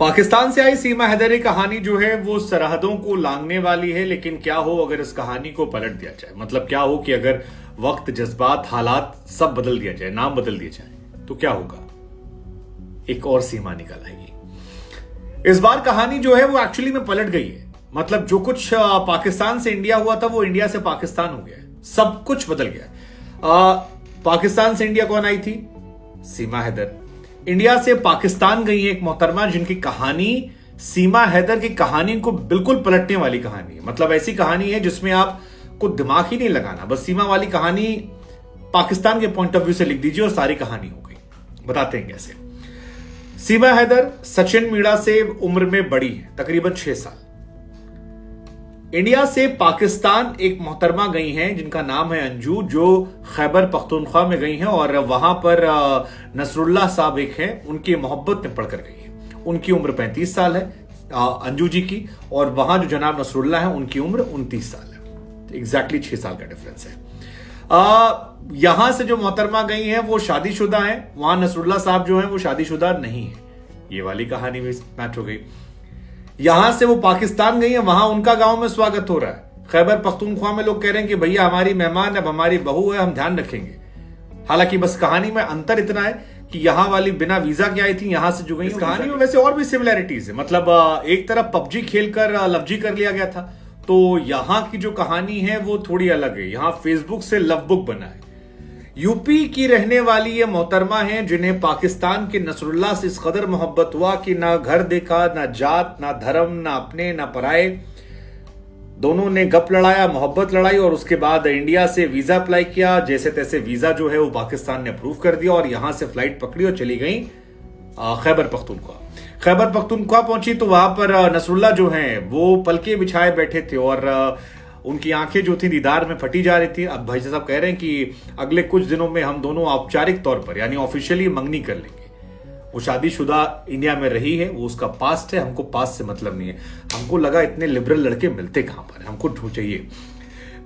पाकिस्तान से आई सीमा हैदरी कहानी जो है वो सरहदों को लांघने वाली है, लेकिन क्या हो अगर इस कहानी को पलट दिया जाए। मतलब क्या हो कि अगर वक्त, जज्बात, हालात सब बदल दिया जाए, नाम बदल दिए जाए, तो क्या होगा? एक और सीमा निकल आएगी। इस बार कहानी जो है वो एक्चुअली में पलट गई है। मतलब जो कुछ पाकिस्तान से इंडिया हुआ था वो इंडिया से पाकिस्तान हो गया है। सब कुछ बदल गया। पाकिस्तान से इंडिया कौन आई थी? सीमा हैदर। इंडिया से पाकिस्तान गई है एक मोहतरमा जिनकी कहानी सीमा हैदर की कहानी को बिल्कुल पलटने वाली कहानी है। मतलब ऐसी कहानी है जिसमें आपको दिमाग ही नहीं लगाना, बस सीमा वाली कहानी पाकिस्तान के पॉइंट ऑफ व्यू से लिख दीजिए और सारी कहानी हो गई। बताते हैं कैसे। सीमा हैदर सचिन मीणा से उम्र में बड़ी है, तकरीबन 6 साल। इंडिया से पाकिस्तान एक मोहतरमा गई हैं जिनका नाम है अंजू, जो खैबर पख्तूनख्वा में गई हैं और वहां पर नसरुल्लाह साहब एक हैं, उनकी मोहब्बत में पढ़कर गई हैं। उनकी उम्र 35 साल है अंजू जी की, और वहां जो जनाब नसरुल्लाह है उनकी उम्र 29 साल है। एग्जैक्टली 6 साल का डिफरेंस है। यहां से जो मोहतरमा गई हैं वो शादीशुदा हैं, वहां नसरुल्लाह साहब जो हैं वो शादीशुदा नहीं है। ये वाली कहानी भी मैच हो गई। यहां से वो पाकिस्तान गई है, वहां उनका गांव में स्वागत हो रहा है। खैबर पख्तूनख्वा में लोग कह रहे हैं कि भैया हमारी मेहमान, अब हमारी बहू है, हम ध्यान रखेंगे। हालांकि बस कहानी में अंतर इतना है कि यहां वाली बिना वीजा के आई थी, यहां से जो गई। इस कहानी में वैसे और भी सिमिलैरिटीज है। मतलब एक तरफ पबजी खेलकर लवजी कर लिया गया था, तो यहां की जो कहानी है वो थोड़ी अलग है। यहां फेसबुक से लव बुक बना है। यूपी की रहने वाली ये मोहतरमा हैं जिन्हें पाकिस्तान के नसरुल्लाह से इस कदर मोहब्बत हुआ कि ना घर देखा, ना जात, ना धर्म, ना अपने ना पराए। दोनों ने गप लड़ाया, मोहब्बत लड़ाई, और उसके बाद इंडिया से वीजा अप्लाई किया। जैसे तैसे वीजा जो है वो पाकिस्तान ने अप्रूव कर दिया और यहां से फ्लाइट पकड़ी और चली गई खैबर पख्तूनख्वा। खैबर पख्तूनख्वा पहुंची तो वहां पर नसरुल्लाह जो हैं वो पलके बिछाए बैठे थे और उनकी आंखें जो थी दीदार में फटी जा रही थी। अब भाई साहब कह रहे हैं कि अगले कुछ दिनों में हम दोनों औपचारिक तौर पर यानी ऑफिशियली मंगनी कर लेंगे। वो शादीशुदा इंडिया में रही है, वो उसका पास्ट है, हमको पास्ट से मतलब नहीं है। हमको लगा इतने लिबरल लड़के मिलते कहां पर, हमको चाहिए।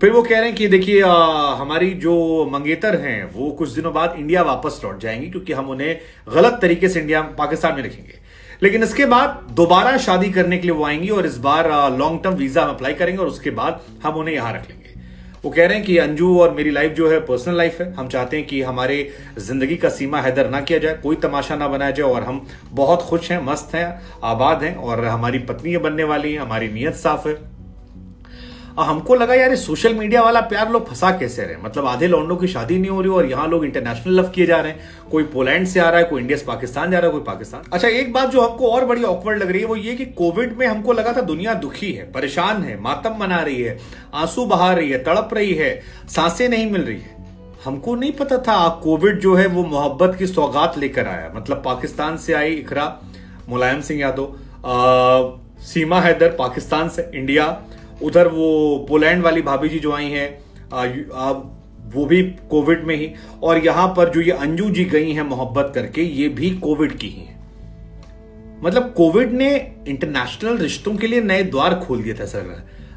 फिर वो कह रहे हैं कि देखिए हमारी जो मंगेतर हैं वो कुछ दिनों बाद इंडिया वापस लौट जाएंगी क्योंकि हम उन्हें गलत तरीके से पाकिस्तान में रखेंगे। लेकिन इसके बाद दोबारा शादी करने के लिए वो आएंगी और इस बार लॉन्ग टर्म वीजा हम अप्लाई करेंगे और उसके बाद हम उन्हें यहां रख लेंगे। वो कह रहे हैं कि अंजू और मेरी लाइफ जो है पर्सनल लाइफ है। हम चाहते हैं कि हमारे जिंदगी का सीमा हैदर ना किया जाए, कोई तमाशा ना बनाया जाए, और हम बहुत खुश हैं, मस्त हैं, आबाद हैं, और हमारी पत्नी बनने वाली है, हमारी नीयत साफ है। हमको लगा यार सोशल मीडिया वाला प्यार लोग फंसा कैसे रहे। मतलब आधे लौंडों की शादी नहीं हो रही और यहाँ लोग इंटरनेशनल लव किए जा रहे हैं। कोई पोलैंड से आ रहा है, कोई इंडिया से पाकिस्तान जा रहा है, कोई पाकिस्तान। अच्छा, एक बात जो हमको और बड़ी ऑकवर्ड लग रही है वो ये कि कोविड में हमको लगा था दुनिया दुखी है, परेशान है, मातम मना रही है, आंसू बहा रही है, तड़प रही है, सांसें नहीं मिल रही है। हमको नहीं पता था कोविड जो है वो मोहब्बत की सौगात लेकर आया। मतलब पाकिस्तान से आई इकरा, मुलायम सिंह यादव, सीमा हैदर पाकिस्तान से इंडिया, उधर वो पोलैंड वाली भाभी जी जो आई हैं वो भी कोविड में ही, और यहां पर जो ये अंजू जी गई हैं मोहब्बत करके, ये भी कोविड की ही हैं। मतलब कोविड ने इंटरनेशनल रिश्तों के लिए नए द्वार खोल दिए थे सर।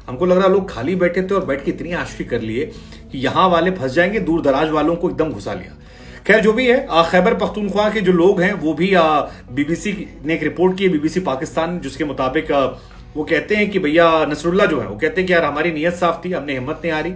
हमको लग रहा लोग खाली बैठे थे और बैठ के इतनी आशिकी कर लिए कि यहां वाले फंस जाएंगे, दूर दराज वालों को एकदम घुसा लिया। खैर जो भी है, खैबर पख्तूनख्वा के जो लोग हैं वो भी बीबीसी ने एक रिपोर्ट की है, बीबीसी पाकिस्तान, जिसके मुताबिक वो कहते हैं कि भैया नसरुल्लाह जो है वो कहते हैं कि यार हमारी नीयत साफ थी, हमने हिम्मत नहीं हारी।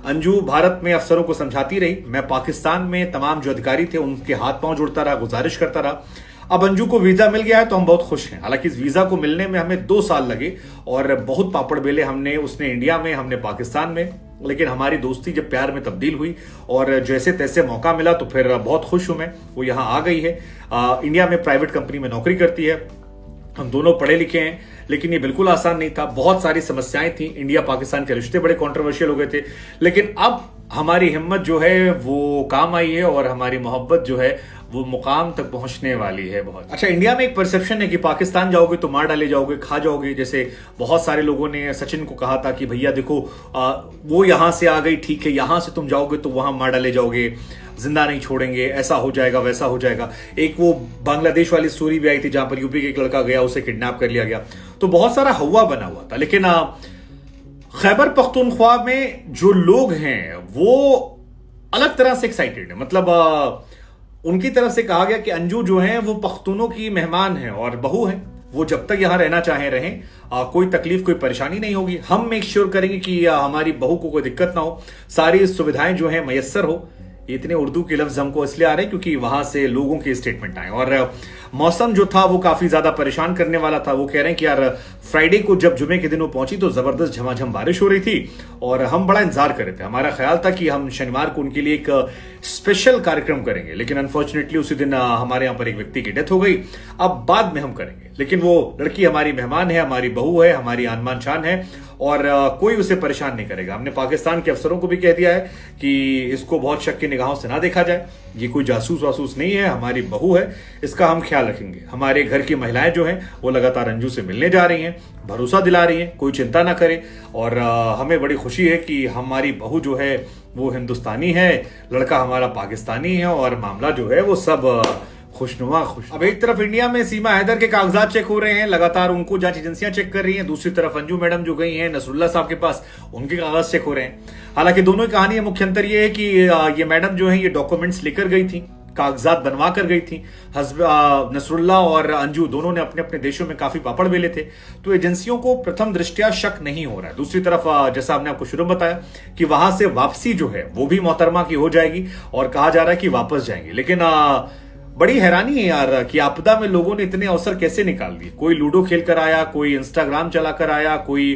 अंजू भारत में अफसरों को समझाती रही, मैं पाकिस्तान में तमाम जो अधिकारी थे उनके हाथ पांव जोड़ता रहा, गुजारिश करता रहा। अब अंजू को वीजा मिल गया है तो हम बहुत खुश हैं। हालांकि इस वीजा को मिलने में हमें 2 साल लगे और बहुत पापड़ बेले हमने, उसने इंडिया में, हमने पाकिस्तान में। लेकिन हमारी दोस्ती जब प्यार में तब्दील हुई और जैसे तैसे मौका मिला तो फिर बहुत खुश हूं मैं। वो यहां आ गई है, इंडिया में प्राइवेट कंपनी में नौकरी करती है। हम दोनों पढ़े लिखे हैं, लेकिन ये बिल्कुल आसान नहीं था। बहुत सारी समस्याएं थी, इंडिया पाकिस्तान के रिश्ते बड़े कंट्रोवर्शियल हो गए थे। लेकिन अब हमारी हिम्मत जो है वो काम आई है और हमारी मोहब्बत जो है वो मुकाम तक पहुंचने वाली है बहुत। अच्छा, इंडिया में एक परसेप्शन है कि पाकिस्तान जाओगे तो मार डाले जाओगे, खा जाओगे। जैसे बहुत सारे लोगों ने सचिन को कहा था कि भैया देखो वो यहां से आ गई, ठीक है, यहां से तुम जाओगे तो वहां मार डाले जाओगे, जिंदा नहीं छोड़ेंगे, ऐसा हो जाएगा, वैसा हो जाएगा। एक वो बांग्लादेश वाली स्टोरी भी आई थी जहां पर यूपी के एक लड़का गया, उसे किडनैप कर लिया गया। तो बहुत सारा हवा बना हुआ था। लेकिन खैबर पख्तूनख्वा में जो लोग हैं वो अलग तरह से एक्साइटेड है। मतलब उनकी तरफ से कहा गया कि अंजू जो है वो पख्तूनों की मेहमान है और बहू है। वो जब तक यहां रहना चाहे रहें, कोई तकलीफ कोई परेशानी नहीं होगी। हम मेक श्योर करेंगे कि हमारी बहू को कोई दिक्कत ना हो, सारी सुविधाएं जो है मयसर हो। इतने उर्दू के लफ्ज हमको इसलिए आ रहे हैं क्योंकि वहां से लोगों के स्टेटमेंट आए। और मौसम जो था वो काफी ज्यादा परेशान करने वाला था। वो कह रहे हैं कि यार फ्राइडे को जब जुमे के दिन वो पहुंची तो जबरदस्त झमाझम बारिश हो रही थी और हम बड़ा इंतजार कर रहे थे। हमारा ख्याल था कि हम शनिवार को उनके लिए एक स्पेशल कार्यक्रम करेंगे, लेकिन अनफॉर्चुनेटली उसी दिन हमारे यहां पर एक व्यक्ति की डेथ हो गई। अब बाद में हम करेंगे, लेकिन वो लड़की हमारी मेहमान है, हमारी बहू है, हमारी आन शान है और कोई उसे परेशान नहीं करेगा। हमने पाकिस्तान के अफसरों को भी कह दिया है कि इसको बहुत शक की निगाहों से ना देखा जाए, ये कोई जासूस वासूस नहीं है, हमारी बहू है, इसका हम ख्याल रखेंगे। हमारे घर की महिलाएं जो हैं वो लगातार अंजू से मिलने जा रही हैं, भरोसा दिला रही हैं, कोई चिंता ना करे। और हमें बड़ी खुशी है कि हमारी बहू जो है वो हिंदुस्तानी है, लड़का हमारा पाकिस्तानी है और मामला जो है वो सब खुशनुमा खुश। अब एक तरफ इंडिया में सीमा हैदर के कागजात चेक हो रहे हैं, लगातार उनको जांच एजेंसियां चेक कर रही हैं। दूसरी तरफ अंजू मैडम जो गई हैं नसरुल्लाह साहब के पास, उनके कागज चेक हो रहे हैं। हालांकि दोनों की कहानी है, मुख्य अंतर यह है कि ये मैडम जो है ये डॉक्यूमेंट्स लेकर गई थी, कागजात बनवा कर गई थी। नसरुल्लाह और अंजू दोनों ने अपने अपने देशों में काफी पापड़ बेले थे, तो एजेंसियों को प्रथम दृष्टया शक नहीं हो रहा है। दूसरी तरफ जैसा हमने आपको शुरू में बताया कि वहां से वापसी जो है वो भी मोहतरमा की हो जाएगी और कहा जा रहा है कि वापस जाएंगे। लेकिन बड़ी हैरानी है यार कि आपदा में लोगों ने इतने अवसर कैसे निकाल दिए। कोई लूडो खेल कर आया, कोई इंस्टाग्राम चला कर आया, कोई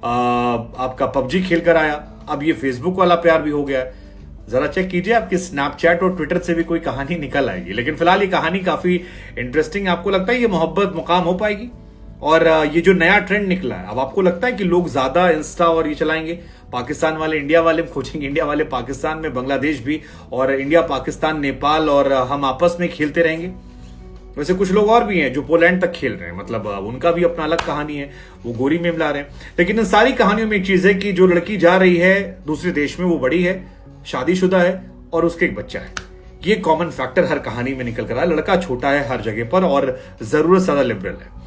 आपका पबजी खेल कर आया, अब ये फेसबुक वाला प्यार भी हो गया है। जरा चेक कीजिए आपकी स्नैपचैट और ट्विटर से भी कोई कहानी निकल आएगी। लेकिन फिलहाल ये कहानी काफी इंटरेस्टिंग है। आपको लगता है ये मोहब्बत मुकाम हो पाएगी? और ये जो नया ट्रेंड निकला है, अब आपको लगता है कि लोग ज्यादा इंस्टा और ये चलाएंगे? पाकिस्तान वाले इंडिया वाले खोजेंगे, इंडिया वाले पाकिस्तान में, बांग्लादेश भी, और इंडिया पाकिस्तान नेपाल, और हम आपस में खेलते रहेंगे। वैसे कुछ लोग और भी हैं जो पोलैंड तक खेल रहे हैं, मतलब उनका भी अपना अलग कहानी है, वो गोरी में मिला रहे हैं। लेकिन इन सारी कहानियों में एक चीज है कि जो लड़की जा रही है दूसरे देश में वो बड़ी है, शादीशुदा है और उसके एक बच्चा है। ये कॉमन फैक्टर हर कहानी में निकल कर रहा है। लड़का छोटा है हर जगह पर और जरूरत ज्यादा लिबरल है।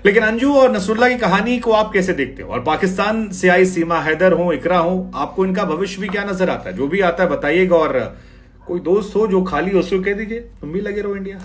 लेकिन अंजू और नसरुल्लाह की कहानी को आप कैसे देखते हो? और पाकिस्तान से आई सीमा हैदर हो, इकरा हो, आपको इनका भविष्य भी क्या नजर आता है? जो भी आता है बताइएगा, और कोई दोस्त हो जो खाली हो उसको कह दीजिए तुम भी लगे रहो इंडिया।